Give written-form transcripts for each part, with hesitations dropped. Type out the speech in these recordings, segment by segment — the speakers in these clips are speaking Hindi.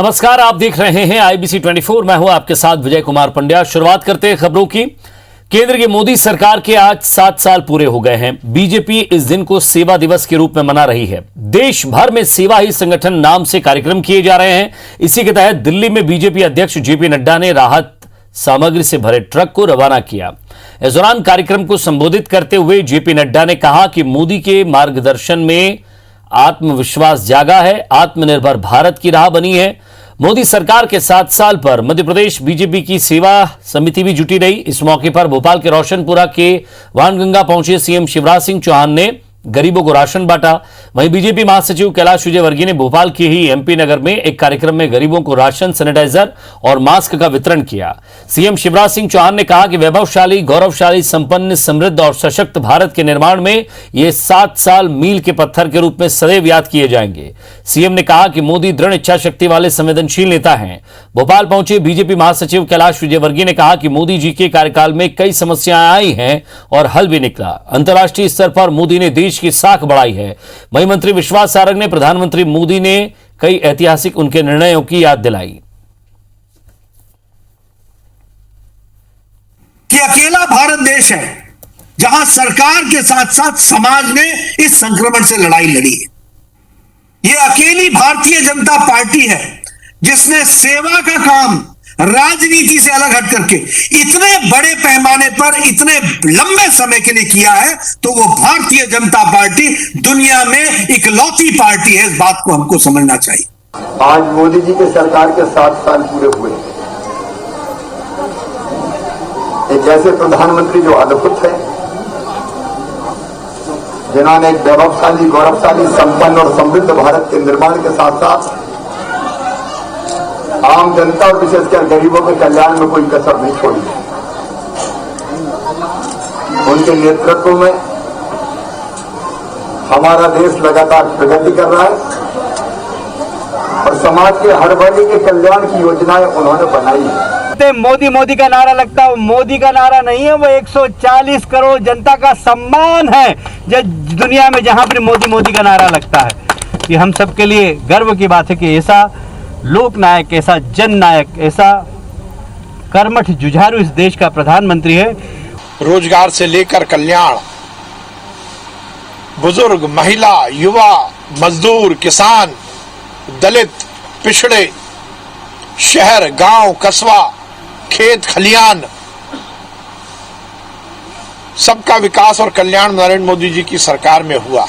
नमस्कार, आप देख रहे हैं आईबीसी 24। मैं हूं आपके साथ विजय कुमार पंड्या। शुरुआत करते हैं खबरों की। केंद्र की मोदी सरकार के आज 7 साल पूरे हो गए हैं। बीजेपी इस दिन को सेवा दिवस के रूप में मना रही है। देश भर में सेवा ही संगठन नाम से कार्यक्रम किए जा रहे हैं। इसी के तहत दिल्ली में बीजेपी अध्यक्ष जेपी नड्डा ने राहत सामग्री से भरे ट्रक को रवाना किया। इस दौरान कार्यक्रम को संबोधित करते हुए जेपी नड्डा ने कहा कि मोदी के मार्गदर्शन में आत्मविश्वास जागा है, आत्मनिर्भर भारत की राह बनी है। मोदी सरकार के 7 साल पर मध्य प्रदेश बीजेपी की सेवा समिति भी जुटी रही। इस मौके पर भोपाल के रोशनपुरा के वानगंगा पहुंचे सीएम शिवराज सिंह चौहान ने गरीबों को राशन बांटा। वहीं बीजेपी महासचिव कैलाश विजयवर्गीय ने भोपाल के ही एमपी नगर में एक कार्यक्रम में गरीबों को राशन, सैनिटाइजर और मास्क का वितरण किया। सीएम शिवराज सिंह चौहान ने कहा कि वैभवशाली, गौरवशाली, संपन्न, समृद्ध और सशक्त भारत के निर्माण में ये 7 साल मील के पत्थर के रूप में सदैव याद किए जाएंगे। सीएम ने कहा कि मोदी दृढ़ इच्छा शक्ति वाले संवेदनशील नेता हैं। भोपाल पहुंचे बीजेपी महासचिव कैलाश विजयवर्गीय ने कहा कि मोदी जी के कार्यकाल में कई समस्याएं आई हैं और हल भी निकला। अंतर्राष्ट्रीय स्तर पर मोदी ने देश की साख बढ़ाई है। वहीं मंत्री विश्वास सारंग ने प्रधानमंत्री मोदी ने कई ऐतिहासिक उनके निर्णयों की याद दिलाई। कि अकेला भारत देश है जहां सरकार के साथ साथ समाज ने इस संक्रमण से लड़ाई लड़ी है। यह अकेली भारतीय जनता पार्टी है जिसने सेवा का काम राजनीति से अलग हट करके इतने बड़े पैमाने पर इतने लंबे समय के लिए किया है, तो वो भारतीय जनता पार्टी दुनिया में इकलौती पार्टी है। इस बात को हमको समझना चाहिए। आज मोदी जी के सरकार के 7 साल पूरे हुए। एक ऐसे प्रधानमंत्री जो अद्भुत है, जिन्होंने एक वैभवशाली, गौरवशाली, संपन्न और समृद्ध भारत के निर्माण के साथ साथ आम जनता और विशेषकर गरीबों के कल्याण में कोई कसर नहीं छोड़ी। उनके नेतृत्व में हमारा देश लगातार प्रगति कर रहा है और समाज के हर वर्ग के कल्याण की योजनाएं उन्होंने बनाई है। मोदी मोदी का नारा लगता है, मोदी का नारा नहीं है, वो 140 करोड़ जनता का सम्मान है। दुनिया में जहां पर मोदी मोदी का नारा लगता है, कि हम सबके लिए गर्व की बात है कि ऐसा लोकनायक, ऐसा जननायक, ऐसा कर्मठ जुझारू इस देश का प्रधानमंत्री है। रोजगार से लेकर कल्याण, बुजुर्ग, महिला, युवा, मजदूर, किसान, दलित, पिछड़े, शहर, गांव, कस्बा, खेत खलियान, सबका विकास और कल्याण नरेंद्र मोदी जी की सरकार में हुआ।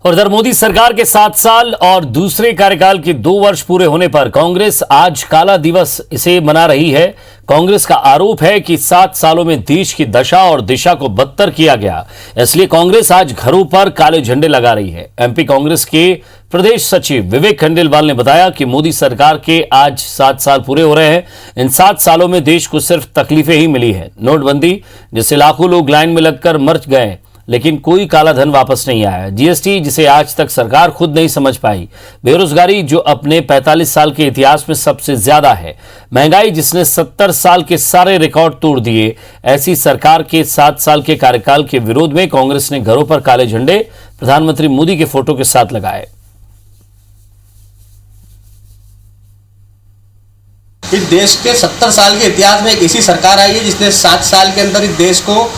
और इधर मोदी सरकार के 7 साल और दूसरे कार्यकाल के 2 वर्ष पूरे होने पर कांग्रेस आज काला दिवस इसे मना रही है। कांग्रेस का आरोप है कि 7 सालों में देश की दशा और दिशा को बदतर किया गया, इसलिए कांग्रेस आज घरों पर काले झंडे लगा रही है। एमपी कांग्रेस के प्रदेश सचिव विवेक खंडेलवाल ने बताया कि मोदी सरकार के आज 7 साल पूरे हो रहे हैं। इन 7 सालों में देश को सिर्फ तकलीफें ही मिली है। नोटबंदी, जिससे लाखों लोग लाइन में लगकर मर गए, लेकिन कोई काला धन वापस नहीं आया। जीएसटी, जिसे आज तक सरकार खुद नहीं समझ पाई। बेरोजगारी, जो अपने 45 साल के इतिहास में सबसे ज्यादा है। महंगाई, जिसने 70 साल के सारे रिकॉर्ड तोड़ दिए। ऐसी सरकार के 7 साल के कार्यकाल के विरोध में कांग्रेस ने घरों पर काले झंडे प्रधानमंत्री मोदी के फोटो के साथ लगाए। इस देश के 70 साल के इतिहास में एक ऐसी सरकार आई है जिसने 7 साल के अंदर इस देश को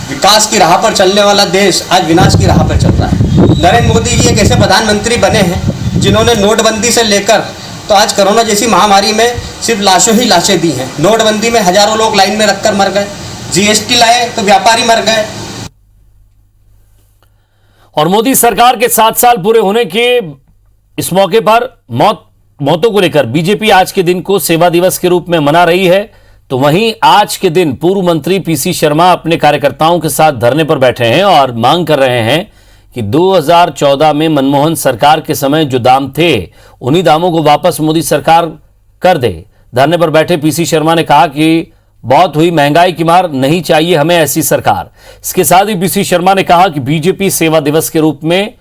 विकास की राह पर चलने वाला देश आज विनाश की राह पर चल रहा है। नरेंद्र मोदी जी एक ऐसे प्रधानमंत्री बने हैं जिन्होंने नोटबंदी से लेकर तो आज कोरोना जैसी महामारी में सिर्फ लाशों ही लाशें दी हैं। नोटबंदी में हजारों लोग लाइन में रखकर मर गए। जीएसटी लाए तो व्यापारी मर गए। और मोदी सरकार के 7 साल पूरे होने के इस मौके पर मौतों को लेकर बीजेपी आज के दिन को सेवा दिवस के रूप में मना रही है। तो वहीं आज के दिन पूर्व मंत्री पीसी शर्मा अपने कार्यकर्ताओं के साथ धरने पर बैठे हैं और मांग कर रहे हैं कि 2014 में मनमोहन सरकार के समय जो दाम थे, उन्हीं दामों को वापस मोदी सरकार कर दे। धरने पर बैठे पीसी शर्मा ने कहा कि बहुत हुई महंगाई की मार, नहीं चाहिए हमें ऐसी सरकार। इसके साथ ही पीसी शर्मा ने कहा कि बीजेपी सेवा दिवस के रूप में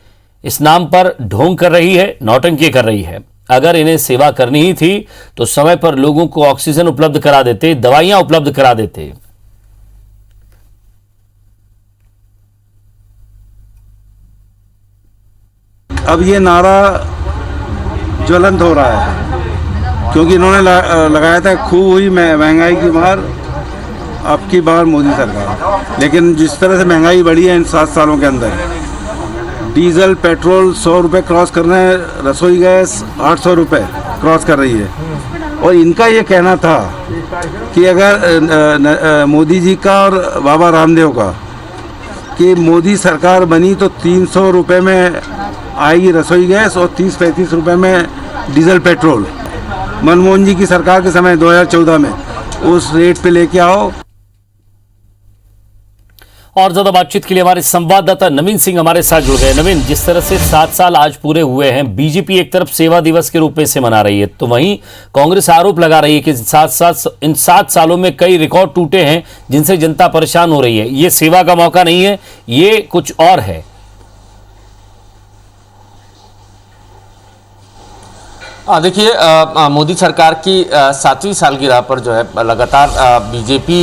इस नाम पर ढोंग कर रही है, नौटंकी कर रही है। अगर इन्हें सेवा करनी ही थी तो समय पर लोगों को ऑक्सीजन उपलब्ध करा देते, दवाइयां उपलब्ध करा देते। अब ये नारा ज्वलंत हो रहा है, क्योंकि इन्होंने लगाया था खूब हुई महंगाई की मार अब की बार मोदी सरकार। लेकिन जिस तरह से महंगाई बढ़ी है इन 7 सालों के अंदर, डीजल पेट्रोल 100 रुपये क्रॉस कर रहे हैं, रसोई गैस 800 रुपये क्रॉस कर रही है। और इनका ये कहना था कि अगर मोदी जी का और बाबा रामदेव का कि मोदी सरकार बनी तो 300 रुपये में आएगी रसोई गैस और 30-35 रुपये में डीजल पेट्रोल। मनमोहन जी की सरकार के समय 2014 में उस रेट पे लेके आओ। और ज्यादा बातचीत के लिए हमारे संवाददाता नवीन सिंह हमारे साथ जुड़ गए। नवीन, जिस तरह से 7 साल आज पूरे हुए हैं, बीजेपी एक तरफ सेवा दिवस के रूप में इसे मना रही है, तो वहीं कांग्रेस आरोप लगा रही है कि इन 7 सालों में कई रिकॉर्ड टूटे हैं जिनसे जनता परेशान हो रही है। ये सेवा का मौका नहीं है, ये कुछ और है। देखिए, मोदी सरकार की 7वीं सालगिरह पर जो है लगातार बीजेपी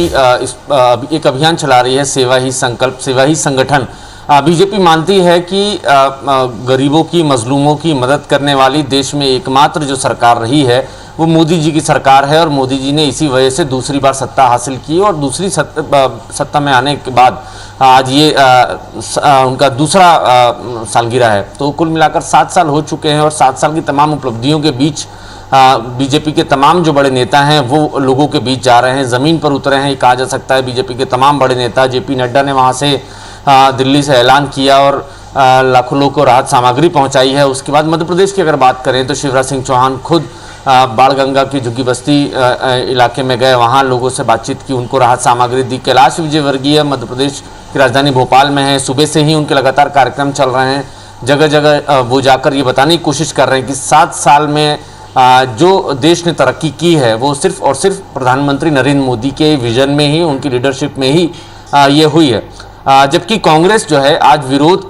एक अभियान चला रही है, सेवा ही संकल्प, सेवा ही संगठन। बीजेपी मानती है कि गरीबों की, मजलूमों की मदद करने वाली देश में एकमात्र जो सरकार रही है वो मोदी जी की सरकार है, और मोदी जी ने इसी वजह से दूसरी बार सत्ता हासिल की और दूसरी सत्ता में आने के बाद आज ये उनका दूसरा सालगिरह है। तो कुल मिलाकर 7 साल हो चुके हैं और 7 साल की तमाम उपलब्धियों के बीच बीजेपी के तमाम जो बड़े नेता हैं वो लोगों के बीच जा रहे हैं, ज़मीन पर उतरे हैं, ये कहा जा सकता है। बीजेपी के तमाम बड़े नेता, जेपी नड्डा ने वहाँ से दिल्ली से ऐलान किया और लाखों लोगों को राहत सामग्री पहुँचाई है। उसके बाद मध्य प्रदेश की अगर बात करें तो शिवराज सिंह चौहान खुद बाड़गंगा की झुग्गी बस्ती इलाके में गए, वहाँ लोगों से बातचीत की, उनको राहत सामग्री दी। कैलाश विजयवर्गीय मध्य प्रदेश की राजधानी भोपाल में है, सुबह से ही उनके लगातार कार्यक्रम चल रहे हैं। जगह जगह वो जाकर ये बताने की कोशिश कर रहे हैं कि 7 साल में जो देश ने तरक्की की है वो सिर्फ और सिर्फ प्रधानमंत्री नरेंद्र मोदी के विजन में ही, उनकी लीडरशिप में ही ये हुई है। जबकि कांग्रेस जो है आज विरोध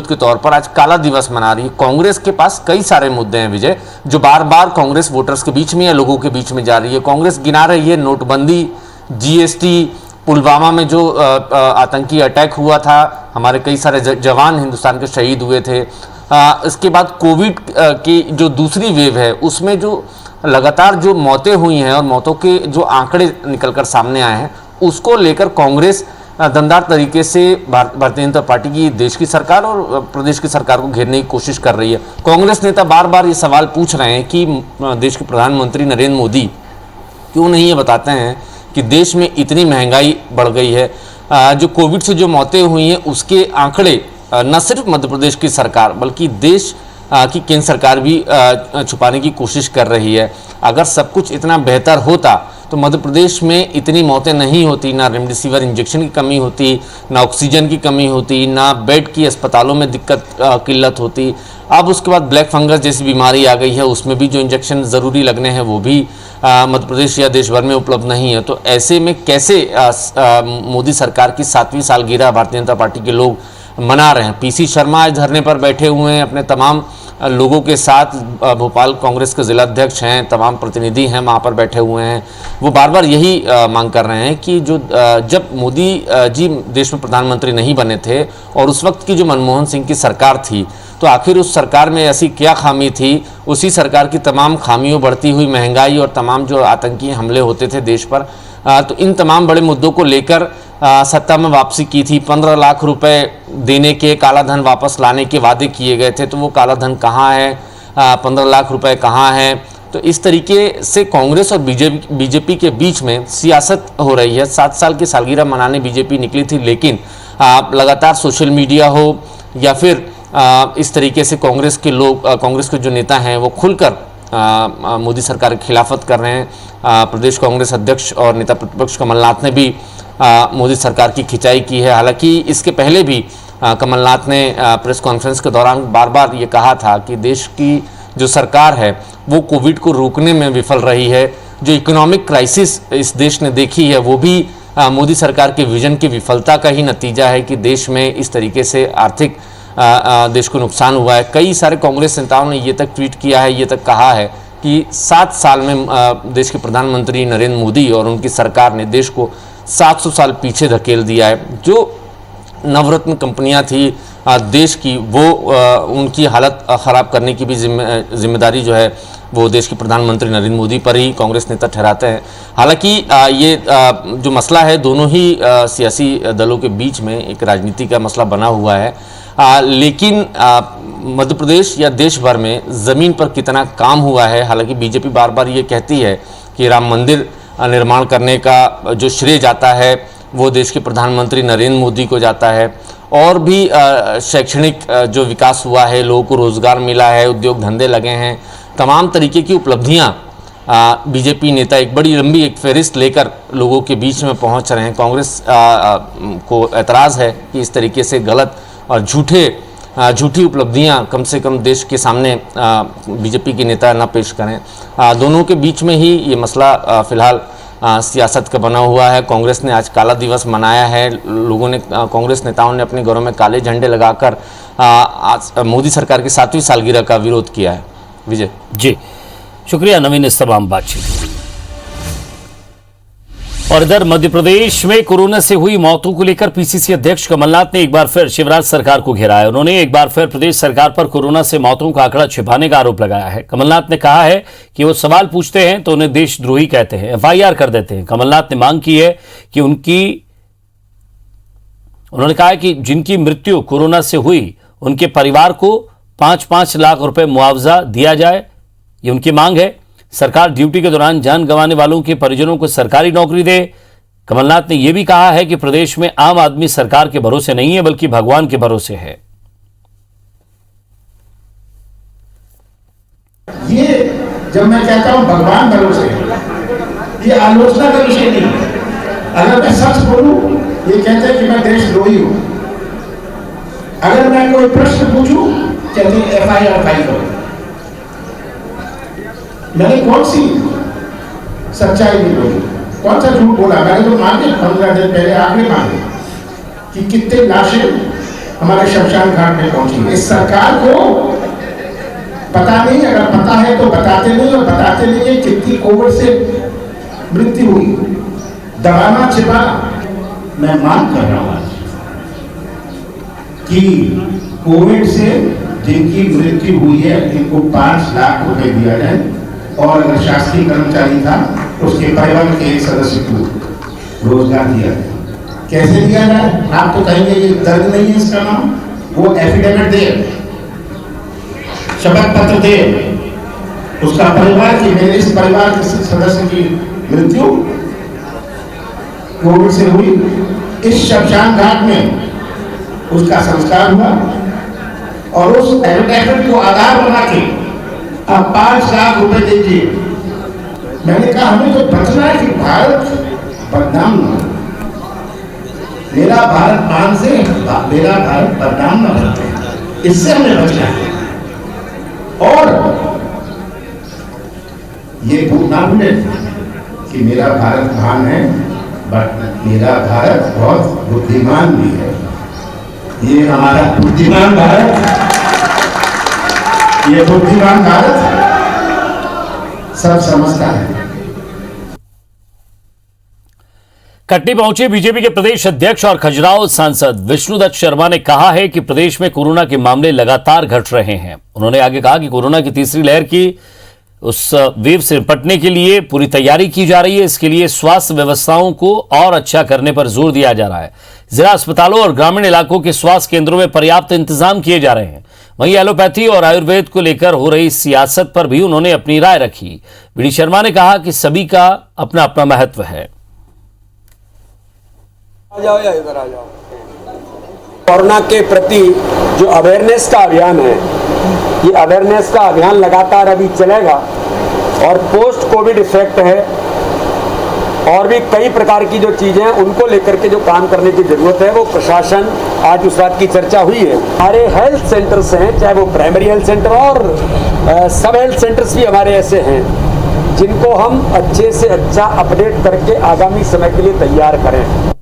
के तौर पर आज काला दिवस मना रही है। कांग्रेस के पास कई सारे मुद्दे हैं विजय, जो बार बार कांग्रेस वोटर्स के बीच में या लोगों के बीच में जा रही है। कांग्रेस गिना रही है नोटबंदी, जीएसटी, पुलवामा में जो आतंकी अटैक हुआ था, हमारे कई सारे जवान हिंदुस्तान के शहीद हुए थे। इसके बाद कोविड की जो दूसरी वेव है उसमें जो लगातार जो मौतें हुई हैं और मौतों के जो आंकड़े निकलकर सामने आए हैं, उसको लेकर कांग्रेस दमदार तरीके से भारतीय जनता पार्टी की देश की सरकार और प्रदेश की सरकार को घेरने की कोशिश कर रही है। कांग्रेस नेता बार बार ये सवाल पूछ रहे हैं कि देश के प्रधानमंत्री नरेंद्र मोदी क्यों नहीं ये बताते हैं कि देश में इतनी महंगाई बढ़ गई है, जो कोविड से जो मौतें हुई हैं उसके आंकड़े न सिर्फ मध्य प्रदेश की सरकार बल्कि देश की केंद्र सरकार भी छुपाने की कोशिश कर रही है। अगर सब कुछ इतना बेहतर होता तो मध्य प्रदेश में इतनी मौतें नहीं होती, ना रेमडेसिविर इंजेक्शन की कमी होती, ना ऑक्सीजन की कमी होती, ना बेड की अस्पतालों में किल्लत होती। अब उसके बाद ब्लैक फंगस जैसी बीमारी आ गई है, उसमें भी जो इंजेक्शन ज़रूरी लगने हैं वो भी मध्य प्रदेश या देश भर में उपलब्ध नहीं है। तो ऐसे में कैसे मोदी सरकार की 7वीं सालगिरह भारतीय जनता पार्टी के लोग मना रहे हैं। पीसी शर्मा आज धरने पर बैठे हुए हैं अपने तमाम लोगों के साथ, भोपाल कांग्रेस के जिला अध्यक्ष हैं, तमाम प्रतिनिधि हैं वहाँ पर बैठे हुए हैं। वो बार बार यही मांग कर रहे हैं कि जो जब मोदी जी देश में प्रधानमंत्री नहीं बने थे और उस वक्त की जो मनमोहन सिंह की सरकार थी, तो आखिर उस सरकार में ऐसी क्या खामी थी। उसी सरकार की तमाम खामियों, बढ़ती हुई महंगाई और तमाम जो आतंकी हमले होते थे देश पर, तो इन तमाम बड़े मुद्दों को लेकर सत्ता में वापसी की थी। 15 लाख रुपए देने के, काला धन वापस लाने के वादे किए गए थे, तो वो काला धन कहाँ है, 15 लाख रुपए कहाँ है। तो इस तरीके से कांग्रेस और बीजेपी के बीच में सियासत हो रही है। 7 साल की सालगिरह मनाने बीजेपी निकली थी, लेकिन लगातार सोशल मीडिया हो या फिर इस तरीके से कांग्रेस के लोग, कांग्रेस के जो नेता हैं वो खुलकर मोदी सरकार की खिलाफत कर रहे हैं। प्रदेश कांग्रेस अध्यक्ष और नेता प्रतिपक्ष कमलनाथ ने भी मोदी सरकार की खिंचाई की है। हालांकि इसके पहले भी कमलनाथ ने प्रेस कॉन्फ्रेंस के दौरान बार बार ये कहा था कि देश की जो सरकार है वो कोविड को रोकने में विफल रही है। जो इकोनॉमिक क्राइसिस इस देश ने देखी है वो भी मोदी सरकार के विजन की विफलता का ही नतीजा है कि देश में इस तरीके से आर्थिक देश को नुकसान हुआ है। कई सारे कांग्रेस नेताओं ने ये तक ट्वीट किया है, ये तक कहा है कि 7 साल में देश के प्रधानमंत्री नरेंद्र मोदी और उनकी सरकार ने देश को 700 साल पीछे धकेल दिया है। जो नवरत्न कंपनियां थी, देश की वो उनकी हालत ख़राब करने की भी जिम्मेदारी जो है वो देश के प्रधानमंत्री नरेंद्र मोदी पर ही कांग्रेस नेता ठहराते हैं। हालांकि ये जो मसला है दोनों ही सियासी दलों के बीच में एक राजनीति का मसला बना हुआ है, लेकिन मध्य प्रदेश या देश भर में ज़मीन पर कितना काम हुआ है, हालांकि बीजेपी बार बार ये कहती है कि राम मंदिर निर्माण करने का जो श्रेय जाता है वो देश के प्रधानमंत्री नरेंद्र मोदी को जाता है, और भी शैक्षणिक जो विकास हुआ है, लोगों को रोज़गार मिला है, उद्योग धंधे लगे हैं, तमाम तरीके की उपलब्धियां बीजेपी नेता एक बड़ी लंबी एक फहरिस्त लेकर लोगों के बीच में पहुंच रहे हैं। कांग्रेस को एतराज़ है कि इस तरीके से गलत और झूठी उपलब्धियां कम से कम देश के सामने बीजेपी के नेता न पेश करें। दोनों के बीच में ही ये मसला फिलहाल सियासत का बना हुआ है। कांग्रेस ने आज काला दिवस मनाया है। लोगों ने, कांग्रेस नेताओं ने अपने घरों में काले झंडे लगाकर आज मोदी सरकार की 7वीं सालगिरह का विरोध किया है। विजय जी, शुक्रिया नवीन इस तमाम बातचीत। और इधर मध्य प्रदेश में कोरोना से हुई मौतों को लेकर पीसीसी अध्यक्ष कमलनाथ ने एक बार फिर शिवराज सरकार को घेरा है। उन्होंने एक बार फिर प्रदेश सरकार पर कोरोना से मौतों का आंकड़ा छिपाने का आरोप लगाया है। कमलनाथ ने कहा है कि वो सवाल पूछते हैं तो उन्हें देशद्रोही कहते हैं, एफआईआर कर देते हैं। कमलनाथ ने मांग की है कि उन्होंने कहा है कि जिनकी मृत्यु कोरोना से हुई उनके परिवार को 5-5 लाख रुपए मुआवजा दिया जाए, ये उनकी मांग है। सरकार ड्यूटी के दौरान जान गंवाने वालों के परिजनों को सरकारी नौकरी दे। कमलनाथ ने यह भी कहा है कि प्रदेश में आम आदमी सरकार के भरोसे नहीं है बल्कि भगवान के भरोसे है। ये जब मैं कहता हूं भगवान भरोसे, ये आलोचना का विषय नहीं है। अगर मैं सच बोलूं, ये कहते हैं कि मैं देशद्रोही हूं। अगर मैं कोई प्रश्न पूछूं, कहते हैं एफआईआर फाइल करो। मैंने कौन सी सच्चाई नहीं बोली, कौन सा झूठ बोला? मैंने तो मांगे 15 दिन पहले आंकड़े मांगे कि कितने लाशें हमारे शमशान घाट में पहुंची। इस सरकार को पता नहीं, अगर पता है तो बताते नहीं, और बताते नहीं है कितनी कोविड से मृत्यु हुई। दबाना छिपाना। मैं मांग कर रहा हूं आज कि कोविड से जिनकी मृत्यु हुई है इनको 5 लाख रुपए दिया जाए, और अगर शासकीय कर्मचारी था उसके परिवार के एक सदस्य को रोजगार दिया जाए। कैसे दिया जाए? आप तो कहेंगे ये दर्द नहीं है इसका नाम, वो एफिडेविट दे, शपथ पत्र दे उसका परिवार की, मेरे इस परिवार के सदस्य की मृत्यु कोविड से हुई, इस शमशान घाट में उसका संस्कार हुआ, और उस एफिडेविट को आधार बना के आप 5 लाख रुपए दीजिए। मैंने कहा हमें तो बचना है कि भारत बदनाम न हो। मेरा भारत मान से मेरा भारत बदनाम न हो, इससे हमें बचना है। और ये ना भूले कि मेरा भारत महान है, बट मेरा भारत बहुत बुद्धिमान भी है। ये हमारा बुद्धिमान भारत, ये बुद्धिमान भारत सब समझता है। कटनी पहुंचे बीजेपी के प्रदेश अध्यक्ष और खजुराहो सांसद विष्णुदत्त शर्मा ने कहा है कि प्रदेश में कोरोना के मामले लगातार घट रहे हैं। उन्होंने आगे कहा कि कोरोना की तीसरी लहर की उस वेव से निपटने के लिए पूरी तैयारी की जा रही है। इसके लिए स्वास्थ्य व्यवस्थाओं को और अच्छा करने पर जोर दिया जा रहा है। जिला अस्पतालों और ग्रामीण इलाकों के स्वास्थ्य केंद्रों में पर्याप्त इंतजाम किए जा रहे हैं। वहीं एलोपैथी और आयुर्वेद को लेकर हो रही सियासत पर भी उन्होंने अपनी राय रखी। वी.डी. शर्मा ने कहा कि सभी का अपना अपना महत्व है। कोरोना के प्रति जो अवेयरनेस का अभियान है, ये अवेयरनेस का अभियान लगातार अभी चलेगा, और पोस्ट कोविड इफेक्ट है और भी कई प्रकार की जो चीजें हैं उनको लेकर के जो काम करने की जरूरत है, वो प्रशासन, आज उस बात की चर्चा हुई है। हमारे हेल्थ सेंटर्स हैं, चाहे वो प्राइमरी हेल्थ सेंटर और सब हेल्थ सेंटर्स भी हमारे ऐसे हैं, जिनको हम अच्छे से अच्छा अपडेट करके आगामी समय के लिए तैयार करें।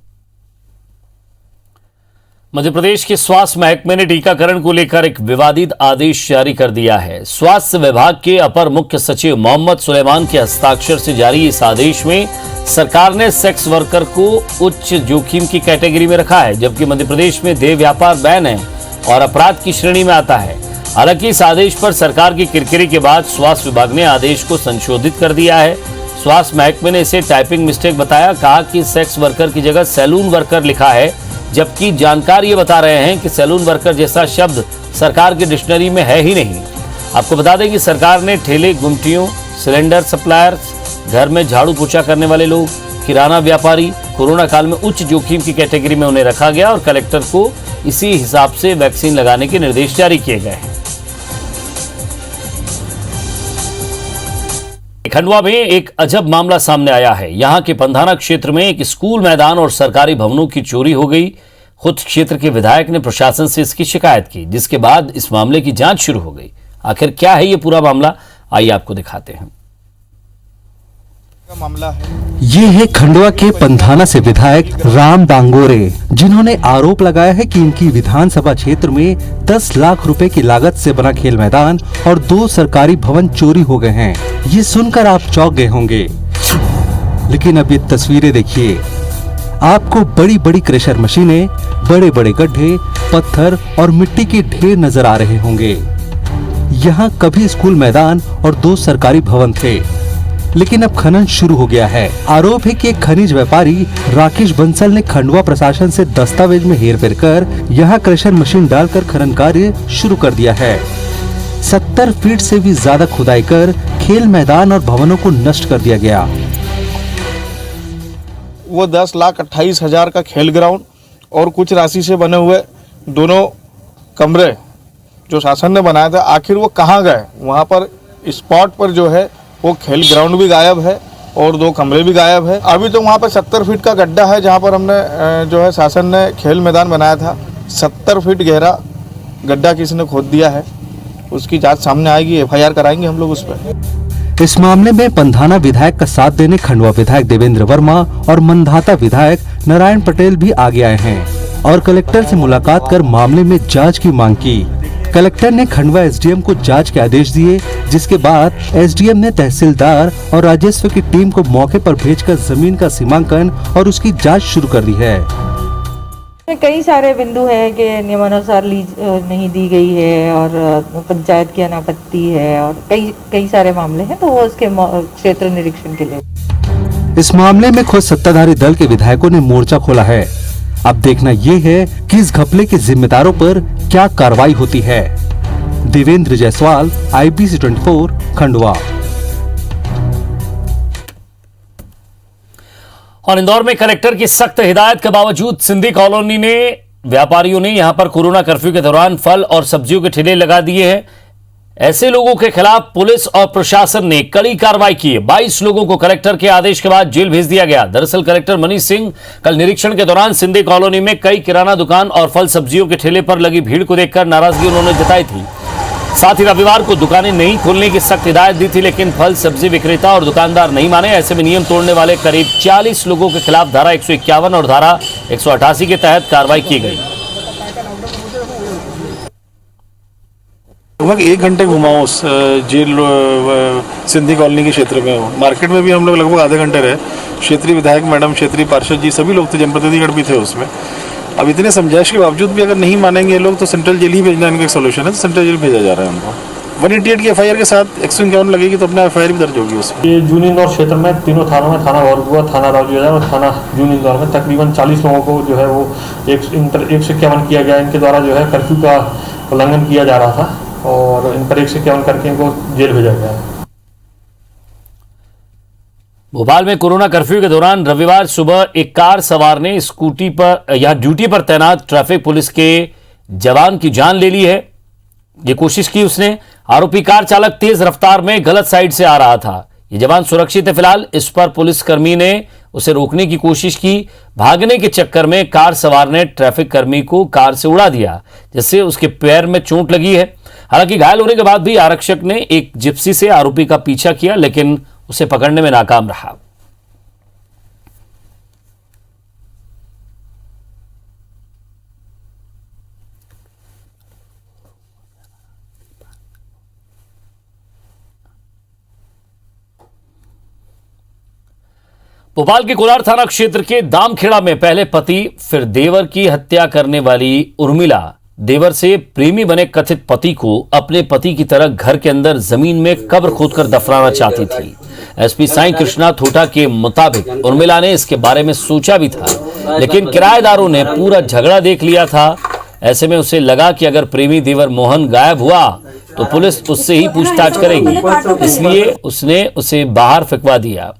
मध्य प्रदेश के स्वास्थ्य महकमे ने टीकाकरण को लेकर एक विवादित आदेश जारी कर दिया है। स्वास्थ्य विभाग के अपर मुख्य सचिव मोहम्मद सुलेमान के हस्ताक्षर से जारी इस आदेश में सरकार ने सेक्स वर्कर को उच्च जोखिम की कैटेगरी में रखा है, जबकि मध्य प्रदेश में देह व्यापार बैन है। और अपराध की श्रेणी में आता है। हालांकि इस आदेश पर सरकार की किरकिरी के बाद स्वास्थ्य विभाग ने आदेश को संशोधित कर दिया है। स्वास्थ्य महकमे ने इसे टाइपिंग मिस्टेक बताया, कहा कि सेक्स वर्कर की जगह सैलून वर्कर लिखा है, जबकि जानकार ये बता रहे हैं कि सैलून वर्कर जैसा शब्द सरकार की डिक्शनरी में है ही नहीं। आपको बता दें कि सरकार ने ठेले, गुमटियों, सिलेंडर सप्लायर्स, घर में झाड़ू पोछा करने वाले लोग, किराना व्यापारी, कोरोना काल में उच्च जोखिम की कैटेगरी में उन्हें रखा गया और कलेक्टर को इसी हिसाब से वैक्सीन लगाने के निर्देश जारी किए गए हैं। खंडवा में एक अजब मामला सामने आया है। यहां के पंधाना क्षेत्र में एक स्कूल मैदान और सरकारी भवनों की चोरी हो गई। खुद क्षेत्र के विधायक ने प्रशासन से इसकी शिकायत की, जिसके बाद इस मामले की जांच शुरू हो गई। आखिर क्या है ये पूरा मामला, आइए आपको दिखाते हैं। ये है खंडवा के पंधाना से विधायक राम डांगोरे, जिन्होंने आरोप लगाया है कि इनकी विधानसभा क्षेत्र में 10 लाख रुपए की लागत से बना खेल मैदान और 2 सरकारी भवन चोरी हो गए हैं। ये सुनकर आप चौंक गए होंगे, लेकिन अब ये तस्वीरें देखिए। आपको बड़ी बड़ी क्रेशर मशीनें, बड़े बड़े गड्ढे, पत्थर और मिट्टी के ढेर नजर आ रहे होंगे। यहाँ कभी स्कूल मैदान और 2 सरकारी भवन थे, लेकिन अब खनन शुरू हो गया है। आरोप है कि एक खनिज व्यापारी राकेश बंसल ने खंडवा प्रशासन से दस्तावेज में हेरफेर कर यहाँ क्रशर मशीन डालकर खनन कार्य शुरू कर दिया है। 70 फीट से भी ज्यादा खुदाई कर खेल मैदान और भवनों को नष्ट कर दिया गया। वो 10,28,000 का खेल ग्राउंड और कुछ राशि से बने हुए 2 कमरे जो शासन ने बनाया था, आखिर वो कहाँ गए? वहाँ पर स्पॉट पर जो है वो खेल ग्राउंड भी गायब है और 2 कमरे भी गायब है। अभी तो वहाँ पर 70 फीट का गड्ढा है जहाँ पर हमने जो है शासन ने खेल मैदान बनाया था। 70 फीट गहरा गड्ढा किसी ने खोद दिया है, उसकी जांच सामने आएगी, FIR कराएंगे हम लोग उस पर। इस मामले में पंधाना विधायक का साथ देने खंडवा विधायक देवेंद्र वर्मा और मंधाता विधायक नारायण पटेल भी आगे आए हैं और कलेक्टर से मुलाकात कर मामले में जांच की मांग की। कलेक्टर ने खंडवा SDM को जांच के आदेश दिए, जिसके बाद SDM ने तहसीलदार और राजस्व की टीम को मौके पर भेजकर जमीन का सीमांकन और उसकी जांच शुरू कर दी है। कई सारे बिंदु है कि नियमानुसार लीज नहीं दी गई है और पंचायत की अनापत्ति है और कई सारे मामले हैं, तो वो उसके क्षेत्र निरीक्षण के लिए। इस मामले में खुद सत्ताधारी दल के विधायकों ने मोर्चा खोला है। अब देखना ये है कि इस घपले के जिम्मेदारों पर क्या कार्रवाई होती है। देवेंद्र जायसवाल, IBC 24, खंडवा। और इंदौर में कलेक्टर की सख्त हिदायत के बावजूद सिंधी कॉलोनी ने व्यापारियों ने यहां पर कोरोना कर्फ्यू के दौरान फल और सब्जियों के ठेले लगा दिए हैं। ऐसे लोगों के खिलाफ पुलिस और प्रशासन ने कड़ी कार्रवाई की। 22 लोगों को कलेक्टर के आदेश के बाद जेल भेज दिया गया। दरअसल कलेक्टर मनीष सिंह कल निरीक्षण के दौरान सिंधी कॉलोनी में कई किराना दुकान और फल सब्जियों के ठेले पर लगी भीड़ को देखकर नाराजगी उन्होंने जताई थी। साथ ही रविवार को दुकानें नहीं खोलने की सख्त हिदायत दी थी, लेकिन फल सब्जी विक्रेता और दुकानदार नहीं माने। ऐसे में नियम तोड़ने वाले करीब 40 लोगों के खिलाफ धारा 151 और धारा 188 के तहत कार्रवाई की गई। लगभग 1 घंटे घुमाओ उस जेल सिंधी कॉलोनी के क्षेत्र में। मार्केट में भी हम लोग लगभग आधे घंटे रहे। क्षेत्रीय विधायक मैडम, क्षेत्रीय पार्षद जी, सभी लोग थे, जनप्रतिनिधिगण भी थे उसमें। अब इतने समझाइश के बावजूद भी अगर नहीं मानेंगे लोग तो सेंट्रल जेल ही भेजना इनका एक सोल्यूशन है, तो सेंट्रल जेल भेजा जा रहा है उनको। 188 की FIR के साथ 151 लगेगी तो अपना FIR भी दर्ज होगी उसमें। ये जून इंदौर क्षेत्र में तीनों थानों में, थाना भरगुआ, थाना राजूबाजार और थाना जून इंदौर में तकरीबन 40 लोगों को जो है वो 151 किया गया। इनके द्वारा जो है कर्फ्यू का उल्लंघन किया जा रहा था और इन पर 151 करके इनको जेल भेजा गया है। भोपाल में कोरोना कर्फ्यू के दौरान रविवार सुबह एक कार सवार ने स्कूटी पर या ड्यूटी पर तैनात ट्रैफिक पुलिस के जवान की जान ले ली है। ये कोशिश की उसने। आरोपी कार चालक तेज रफ्तार में गलत साइड से आ रहा था। ये जवान सुरक्षित है फिलहाल। इस पर पुलिसकर्मी ने उसे रोकने की कोशिश की। भागने के चक्कर में कार सवार ने ट्रैफिक कर्मी को कार से उड़ा दिया, जिससे उसके पैर में चोट लगी है। हालांकि घायल होने के बाद भी आरक्षक ने एक जिप्सी से आरोपी का पीछा किया, लेकिन उसे पकड़ने में नाकाम रहा। भोपाल के कोलार थाना क्षेत्र के दामखेड़ा में पहले पति फिर देवर की हत्या करने वाली उर्मिला देवर से प्रेमी बने कथित पति को अपने पति की तरह घर के अंदर जमीन में कब्र खोदकर दफनाना चाहती थी। एसपी साई कृष्णा थोटा के मुताबिक उर्मिला ने इसके बारे में सोचा भी था, लेकिन किराएदारों ने पूरा झगड़ा देख लिया था। ऐसे में उसे लगा कि अगर प्रेमी देवर मोहन गायब हुआ तो पुलिस उससे ही पूछताछ करेगी, इसलिए उसने उसे बाहर फेंकवा दिया।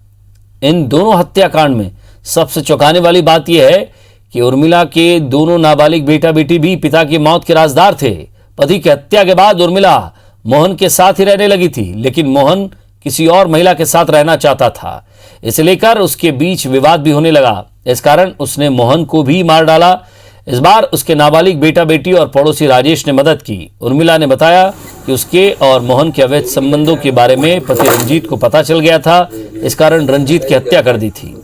इन दोनों हत्याकांड में सबसे चौंकाने वाली बात यह है कि उर्मिला के दोनों नाबालिग बेटा बेटी भी पिता की मौत के राजदार थे। पति की हत्या के बाद उर्मिला मोहन के साथ ही रहने लगी थी, लेकिन मोहन किसी और महिला के साथ रहना चाहता था। इसे लेकर उसके बीच विवाद भी होने लगा। इस कारण उसने मोहन को भी मार डाला। इस बार उसके नाबालिग बेटा बेटी और पड़ोसी राजेश ने मदद की। उर्मिला ने बताया कि उसके और मोहन के अवैध संबंधों के बारे में पति रंजीत को पता चल गया था, इस कारण रंजीत की हत्या कर दी थी।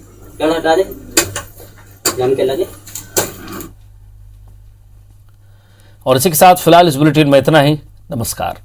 और इसी के साथ फिलहाल इस बुलेटिन में इतना ही। नमस्कार।